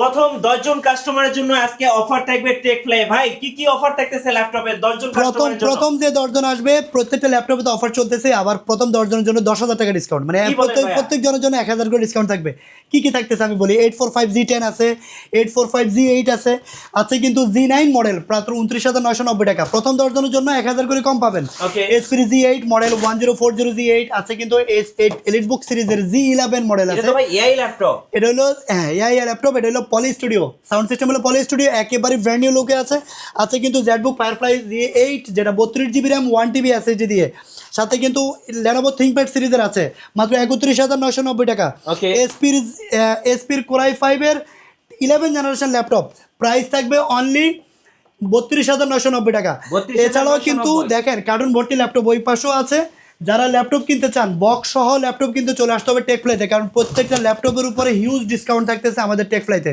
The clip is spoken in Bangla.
প্রথম 10 জন কাস্টমারের জন্য আজকে অফার থাকবে টেক ফ্লাই। ভাই কি কি অফার থাকতেছে ল্যাপটপে 10 জন কাস্টমারের জন্য? প্রথম যে 10 জন আসবে প্রত্যেকটা ল্যাপটপে তো অফার চলতেছে, আবার প্রথম 10 জনের জন্য 10,000 টাকা ডিসকাউন্ট, মানে কি বলেন ভাইয়া? প্রত্যেক জনের জন্য 1,000 করে ডিসকাউন্ট থাকবে। কি কি থাকতেছে আমি বলি, 845G10 আছে, 845G8 আছে, আছে কিন্তু G9 মডেল মাত্র 29,990 টাকা। প্রথম 10 জনের জন্য 1,000 করে কম পাবেন। ওকে। HP G8 মডেল 1040G8 আছে, কিন্তু S8 এলিটবুক সিরিজের G11 মডেল এটা আছে। তো ভাই এআই ল্যাপটপ। এটা হলো এআই ল্যাপটপ, এটা হলো পলি স্টুডিও সাউন্ড সিস্টেম, হলো পলি স্টুডিও, একেবারে ব্র্যান্ড নিউ লুকে আছে। আছে কিন্তু জেটবুক ফায়ারফ্লাই G8 যেটা 32GB র্যাম 1TB SSD দিয়ে, সাথে কিন্তু Lenovo ThinkPad সিরিজের আছে মাত্র 31,990 টাকা। ওকে। এসপির কোরাই 5 এর 11 জেনারেশন ল্যাপটপ, প্রাইস থাকবে অনলি 32,990 টাকা। 32,990 এছাড়াও কিন্তু দেখেন কার্টুন ভর্তি ল্যাপটপ ওই পাশেও আছে। যারা ল্যাপটপ কিনতে চান বক্স সহ ল্যাপটপ কিন্তু চলে আসতে হবে টেক ফ্লাইতে, কারণ প্রত্যেকটা ল্যাপটপের উপরে হিউজ ডিসকাউন্ট থাকতেছে আমাদের টেক ফ্লাইতে।